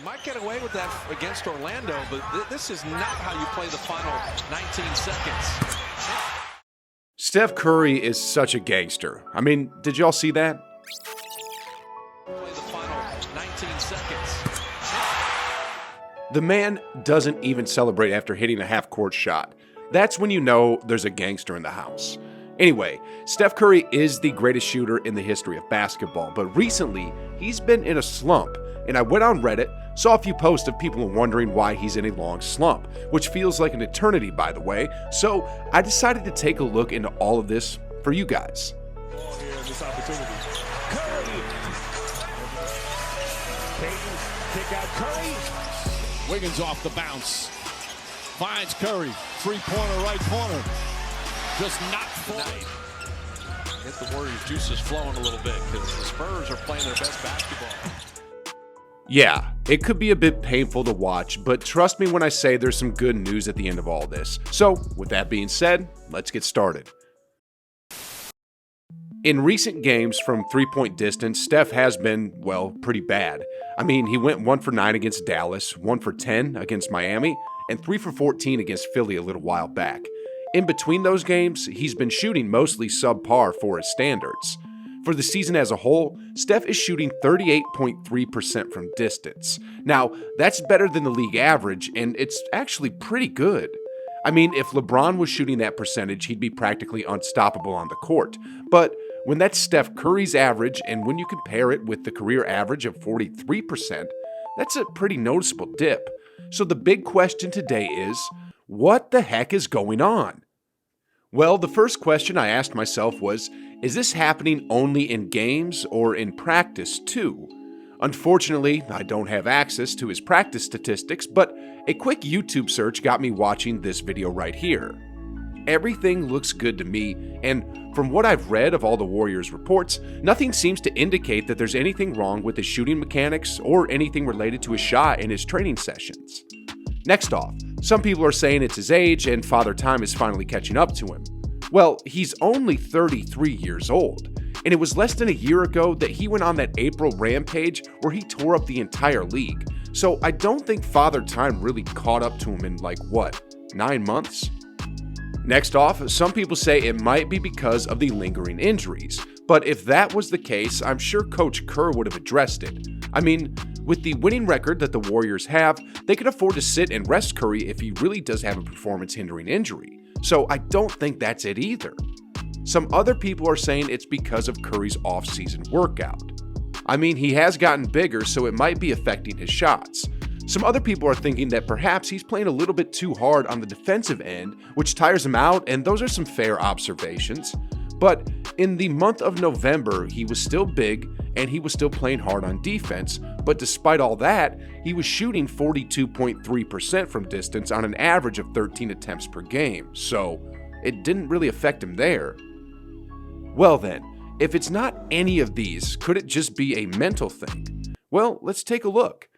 might get away with that against Orlando, but this is not how you play the final 19 seconds. Steph Curry is such a gangster. I mean, did y'all see that? Play the final 19 seconds. The man doesn't even celebrate after hitting a half-court shot. That's when you know there's a gangster in the house. Anyway, Steph Curry is the greatest shooter in the history of basketball, but recently he's been in a slump, and I went on Reddit, saw a few posts of people wondering why he's in a long slump, which feels like an eternity, by the way, so I decided to take a look into all of this for you guys. Here in this opportunity. Curry. Payton, kick out Curry. Wiggins off the bounce. Finds Curry. Three-pointer, right corner. Just not fully. Get the Warriors' juices flowing a little bit because the Spurs are playing their best basketball. Yeah, it could be a bit painful to watch, but trust me when I say there's some good news at the end of all this. So, with that being said, let's get started. In recent games from three-point distance, Steph has been, well, pretty bad. I mean, he went 1 for 9 against Dallas, 1 for 10 against Miami, and 3 for 14 against Philly a little while back. In between those games, he's been shooting mostly subpar for his standards. For the season as a whole, Steph is shooting 38.3% from distance. Now, that's better than the league average, and it's actually pretty good. I mean, if LeBron was shooting that percentage, he'd be practically unstoppable on the court. But when that's Steph Curry's average, and when you compare it with the career average of 43%, that's a pretty noticeable dip. So the big question today is, what the heck is going on? Well, the first question I asked myself was, is this happening only in games or in practice too? Unfortunately, I don't have access to his practice statistics, but a quick YouTube search got me watching this video right here. Everything looks good to me, and from what I've read of all the Warriors' reports, nothing seems to indicate that there's anything wrong with his shooting mechanics or anything related to his shot in his training sessions. Next off, some people are saying it's his age and Father Time is finally catching up to him. Well, he's only 33 years old, and it was less than a year ago that he went on that April rampage where he tore up the entire league. So I don't think Father Time really caught up to him in 9 months? Next off, some people say it might be because of the lingering injuries, but if that was the case, I'm sure Coach Kerr would have addressed it. I mean, with the winning record that the Warriors have, they can afford to sit and rest Curry if he really does have a performance-hindering injury. So I don't think that's it either. Some other people are saying it's because of Curry's off-season workout. I mean, he has gotten bigger, so it might be affecting his shots. Some other people are thinking that perhaps he's playing a little bit too hard on the defensive end, which tires him out, and those are some fair observations. But in the month of November, he was still big, and he was still playing hard on defense, but despite all that, he was shooting 42.3% from distance on an average of 13 attempts per game, so it didn't really affect him there. Well then, if it's not any of these, could it just be a mental thing? Well, let's take a look.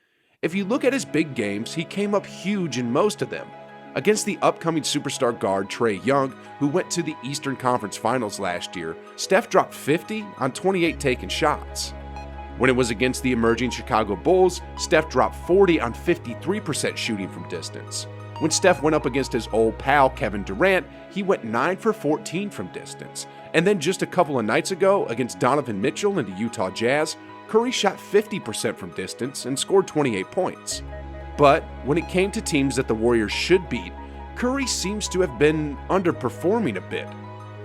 If you look at his big games, he came up huge in most of them. Against the upcoming superstar guard Trae Young, who went to the Eastern Conference Finals last year, Steph dropped 50 on 28 taken shots. When it was against the emerging Chicago Bulls, Steph dropped 40 on 53% shooting from distance. When Steph went up against his old pal Kevin Durant, he went 9 for 14 from distance. And then just a couple of nights ago, against Donovan Mitchell and the Utah Jazz, Curry shot 50% from distance and scored 28 points. But when it came to teams that the Warriors should beat, Curry seems to have been underperforming a bit.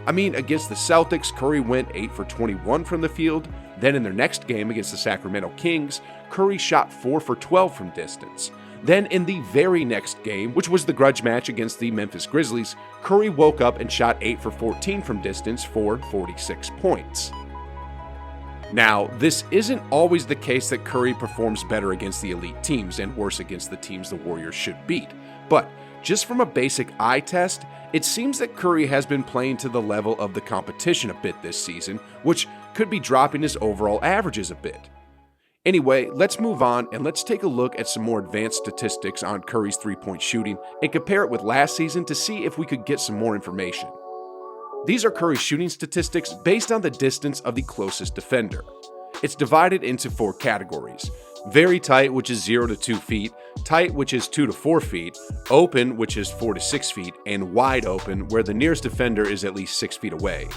I mean, against the Celtics, Curry went 8 for 21 from the field. Then in their next game against the Sacramento Kings, Curry shot 4 for 12 from distance. Then in the very next game, which was the grudge match against the Memphis Grizzlies, Curry woke up and shot 8 for 14 from distance for 46 points. Now, this isn't always the case that Curry performs better against the elite teams and worse against the teams the Warriors should beat, but just from a basic eye test, it seems that Curry has been playing to the level of the competition a bit this season, which could be dropping his overall averages a bit. Anyway, let's move on and let's take a look at some more advanced statistics on Curry's three-point shooting and compare it with last season to see if we could get some more information. These are Curry's shooting statistics based on the distance of the closest defender. It's divided into 4 categories: Very tight, which is 0 to 2 feet, tight, which is 2 to 4 feet, open, which is 4 to 6 feet, and wide open, where the nearest defender is at least 6 feet away.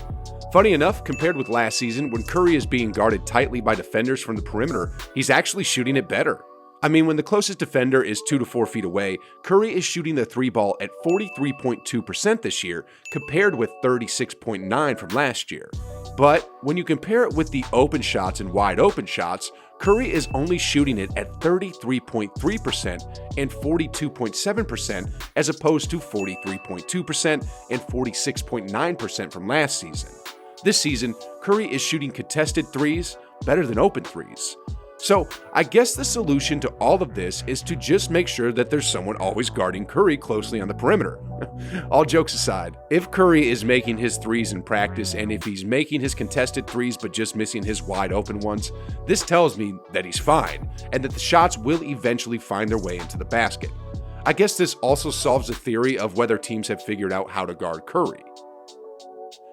Funny enough, compared with last season, when Curry is being guarded tightly by defenders from the perimeter, he's actually shooting it better. I mean, when the closest defender is 2 to 4 feet away, Curry is shooting the 3 ball at 43.2% this year, compared with 36.9% from last year. But when you compare it with the open shots and wide open shots, Curry is only shooting it at 33.3% and 42.7% as opposed to 43.2% and 46.9% from last season. This season, Curry is shooting contested threes better than open threes. So I guess the solution to all of this is to just make sure that there's someone always guarding Curry closely on the perimeter. All jokes aside, if Curry is making his threes in practice and if he's making his contested threes but just missing his wide open ones, this tells me that he's fine and that the shots will eventually find their way into the basket. I guess this also solves the theory of whether teams have figured out how to guard Curry.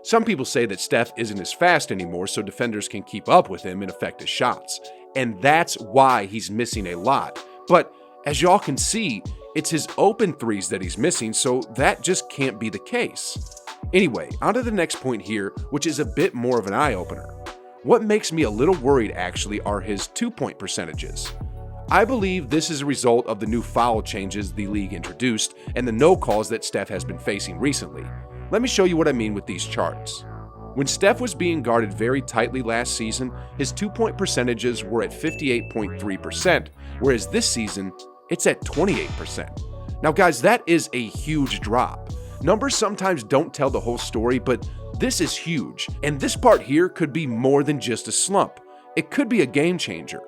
Some people say that Steph isn't as fast anymore so defenders can keep up with him and affect his shots. And that's why he's missing a lot. But as y'all can see, it's his open threes that he's missing, so that just can't be the case. Anyway, on to the next point here, which is a bit more of an eye-opener. What makes me a little worried actually are his 2-point percentages. I believe this is a result of the new foul changes the league introduced and the no calls that Steph has been facing recently. Let me show you what I mean with these charts. When Steph was being guarded very tightly last season, his 2-point percentages were at 58.3%, whereas this season, it's at 28%. Now guys, that is a huge drop. Numbers sometimes don't tell the whole story, but this is huge, and this part here could be more than just a slump. It could be a game changer.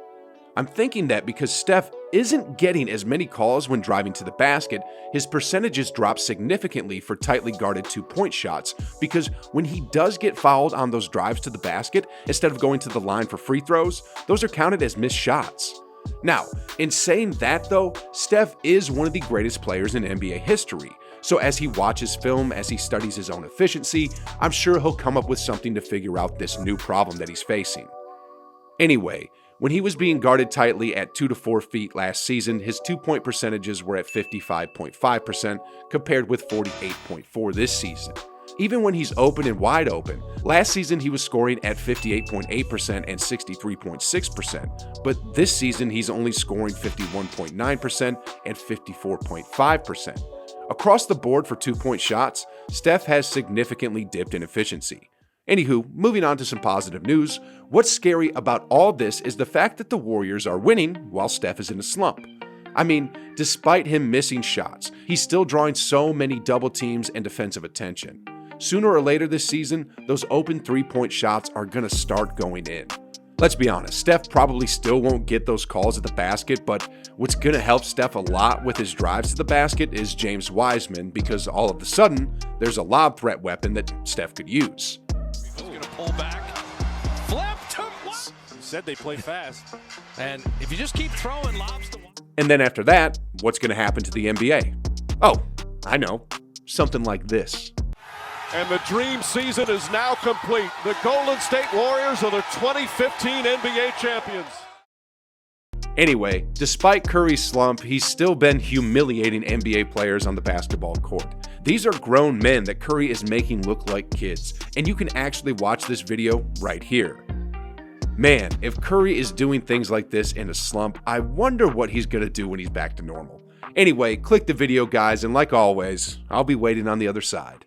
I'm thinking that because Steph isn't getting as many calls when driving to the basket, his percentages drop significantly for tightly guarded 2-point shots because when he does get fouled on those drives to the basket, instead of going to the line for free throws, those are counted as missed shots. Now, in saying that though, Steph is one of the greatest players in NBA history. So as he watches film, as he studies his own efficiency, I'm sure he'll come up with something to figure out this new problem that he's facing. Anyway, when he was being guarded tightly at 2 to 4 feet last season, his 2-point percentages were at 55.5% compared with 48.4% this season. Even when he's open and wide open, last season he was scoring at 58.8% and 63.6%, but this season he's only scoring 51.9% and 54.5%. Across the board for 2-point shots, Steph has significantly dipped in efficiency. Anywho, moving on to some positive news, what's scary about all this is the fact that the Warriors are winning while Steph is in a slump. I mean, despite him missing shots, he's still drawing so many double teams and defensive attention. Sooner or later this season, those open 3-point shots are gonna start going in. Let's be honest, Steph probably still won't get those calls at the basket, but what's gonna help Steph a lot with his drives to the basket is James Wiseman, because all of a sudden, there's a lob threat weapon that Steph could use. Pull back, flip to what? Said they play fast. And if you just keep throwing lobs to And then after that, what's going to happen to the NBA? Oh, I know. Something like this. And the dream season is now complete. The Golden State Warriors are the 2015 NBA champions. Anyway, despite Curry's slump, he's still been humiliating NBA players on the basketball court. These are grown men that Curry is making look like kids, and you can actually watch this video right here. Man, if Curry is doing things like this in a slump, I wonder what he's gonna do when he's back to normal. Anyway, click the video guys, and like always, I'll be waiting on the other side.